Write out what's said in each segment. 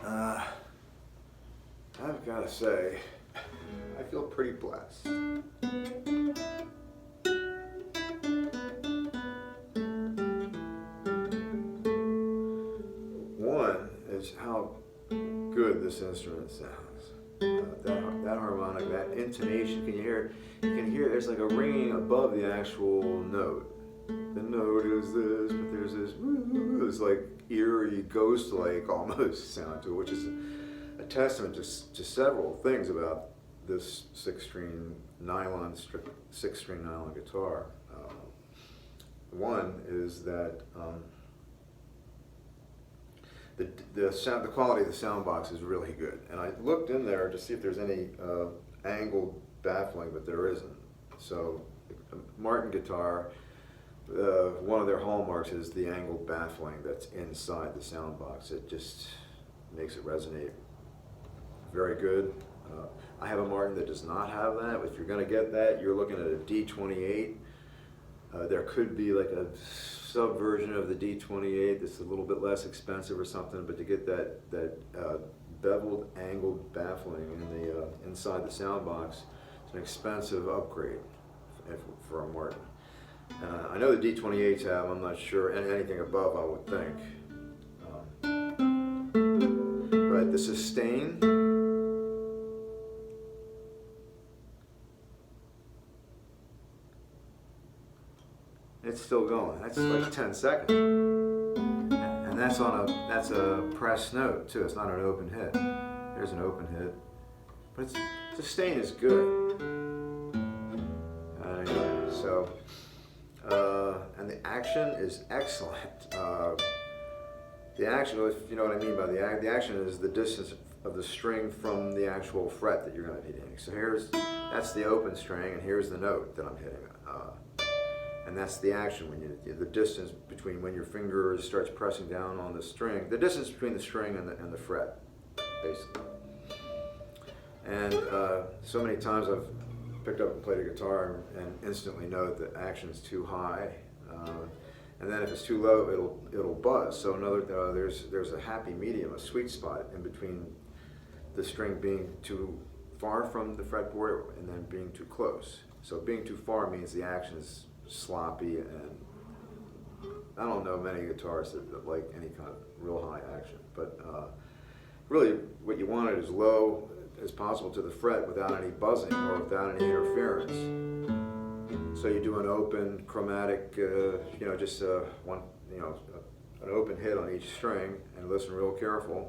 Uh, I've got to say, I feel pretty blessed. One is how good this instrument sounds. That harmonic, that intonation, can you hear? You can hear there's like a ringing above the actual note. The note is this, but there's this like eerie, ghost-like almost sound to it, which is a testament to several things about this six-string nylon guitar. One is that the quality of the sound box is really good, and I looked in there to see if there's any angled baffling, but there isn't. So, Martin guitar, one of their hallmarks is the angled baffling that's inside the sound box. It just makes it resonate very good. I have a Martin that does not have that. If you're going to get that, you're looking at a D28. There could be like a sub-version of the D28 that's a little bit less expensive or something, but to get that beveled, angled baffling in the inside the sound box, it's an expensive upgrade for a Martin. I know the D28s have, I'm not sure, and anything above I would think. But the sustain, it's still going. That's like 10 seconds. And that's a pressed note too. It's not an open hit. There's an open hit. But sustain is good. Anyway, so, and the action is excellent. The action, if you know what I mean by the action is the distance of the string from the actual fret that you're going to be hitting. So that's the open string, and here's the note that I'm hitting. And that's the action, the distance between when your finger starts pressing down on the string, the distance between the string and the fret, basically. And so many times I've picked up and played a guitar and instantly know that the action is too high, and then if it's too low, it'll buzz. So there's a happy medium, a sweet spot in between the string being too far from the fretboard and then being too close. So being too far means the action is sloppy, and I don't know many guitarists that like any kind of real high action, but really what you want it as low as possible to the fret without any buzzing or without any interference. So you do an open chromatic, just an open hit on each string, and listen real careful.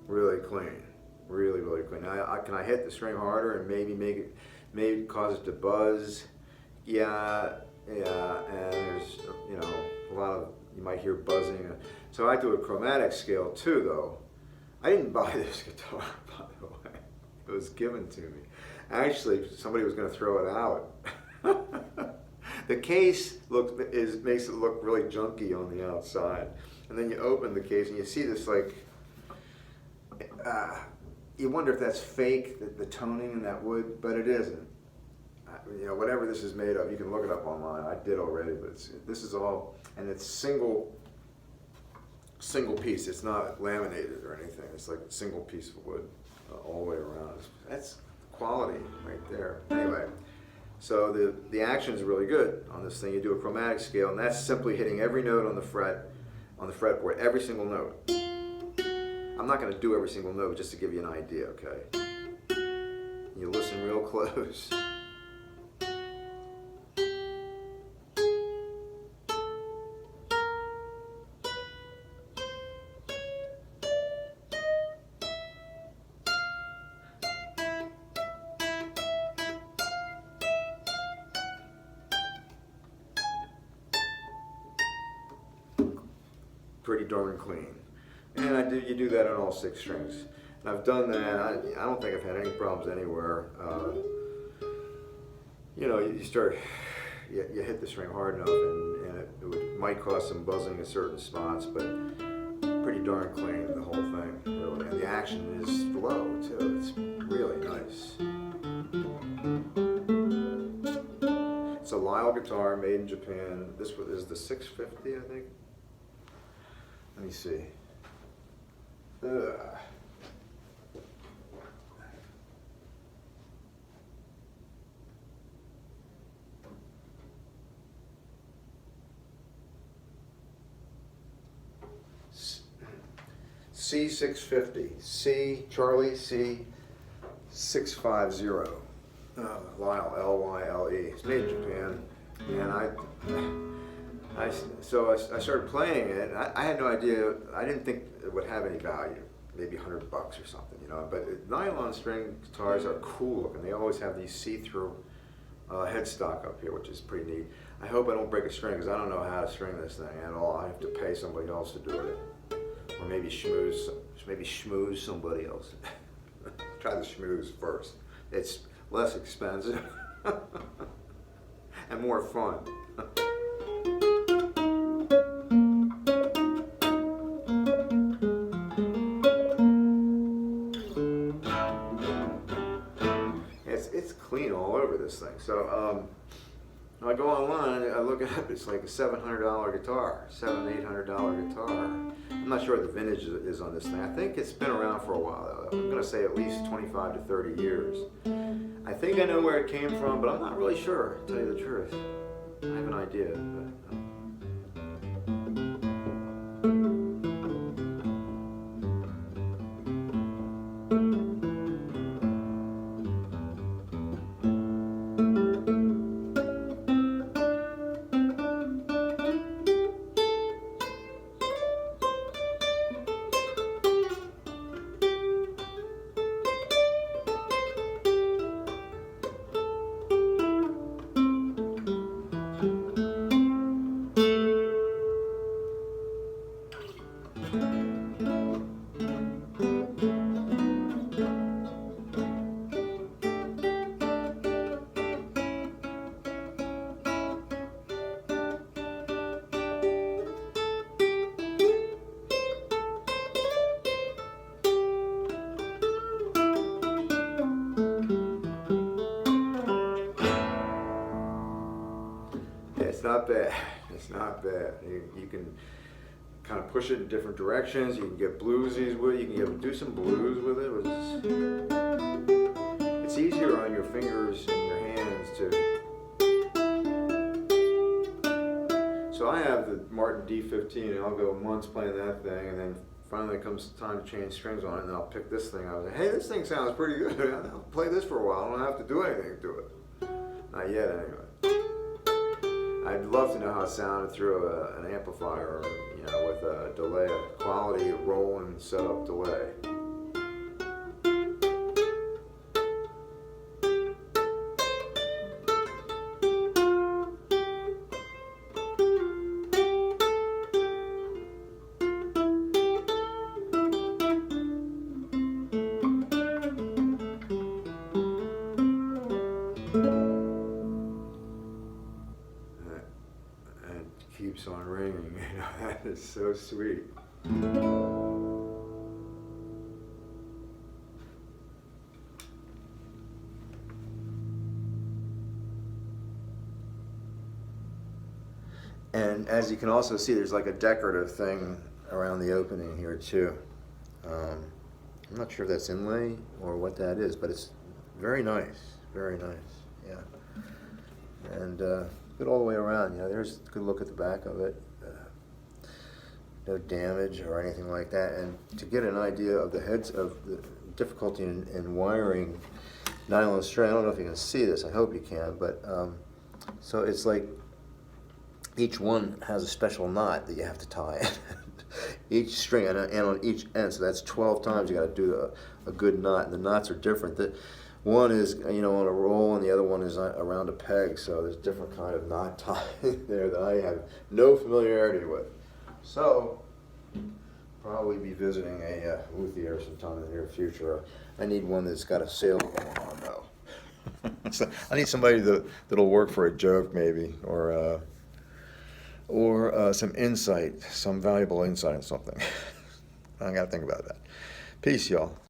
Really clean, really clean. Now, can I hit the string harder and maybe cause it to buzz? Yeah, and there's a lot of, you might hear buzzing. So I do a chromatic scale too, though. I didn't buy this guitar, by the way. It was given to me. Actually, somebody was going to throw it out. The case makes it look really junky on the outside, and then you open the case and you see this like. You wonder if that's fake, the toning in that wood, but it isn't. Whatever this is made of, you can look it up online. I did already, but this is all, and it's single piece. It's not laminated or anything. It's like a single piece of wood all the way around. That's quality right there. Anyway, so the action is really good on this thing. You do a chromatic scale, and that's simply hitting every note on the fretboard, every single note. I'm not going to do every single note, just to give you an idea, okay? You listen real close. Pretty darn clean. And you do that on all 6 strings. And I've done that. I don't think I've had any problems anywhere. You hit the string hard enough, and it might cause some buzzing in certain spots, but pretty darn clean, the whole thing, really. And the action is low too. It's really really nice. It's a Lyle guitar made in Japan. This is the 650, I think. Let me see. C650, C, Charlie, C650, Lyle, L-Y-L-E. It's made in Japan, and I started playing it. I had no idea, I didn't think it would have any value, maybe $100 or something, you know, but nylon string guitars are cool looking. They always have these see-through headstock up here, which is pretty neat. I hope I don't break a string, because I don't know how to string this thing at all. I have to pay somebody else to do it. Or maybe schmooze somebody else. Try the schmooze first. It's less expensive and more fun. It's clean all over this thing. So when I go online, I look it up. It's like a $700 guitar, $800 guitar. I'm not sure what the vintage is on this thing. I think it's been around for a while, though. I'm going to say at least 25 to 30 years. I think I know where it came from, but I'm not really sure, to tell you the truth. I have an idea. But, it's not bad. It's not bad. You can kind of push it in different directions. You can get bluesies with it. You can do some blues with it. It's easier on your fingers and your hands too. So I have the Martin D15, and I'll go months playing that thing, and then finally it comes time to change strings on it, and then I'll pick this thing. I was like, hey, this thing sounds pretty good. I'll play this for a while. I don't have to do anything to it. Not yet, anyway. I'd love to know how it sounded through an amplifier, or, you know, with a delay, a quality rolling setup delay. Keeps on ringing, you know, that is so sweet. And as you can also see, there's like a decorative thing around the opening here too. I'm not sure if that's inlay or what that is, but it's very nice, yeah. And good all the way around, you know, there's a good look at the back of it. No damage or anything like that. And to get an idea of the heads of the difficulty in wiring nylon string, I don't know if you can see this, I hope you can, but so it's like each one has a special knot that you have to tie. Each string and on each end, so that's 12 times you got to do a good knot, and the knots are different. One is, you know, on a roll, and the other one is around a peg, so there's different kind of knot tying there that I have no familiarity with. So, probably be visiting a luthier sometime in the near future. I need one that's got a sale going on, though. So I need somebody that'll work for a joke, maybe, or some insight, some valuable insight on something. I got to think about that. Peace, y'all.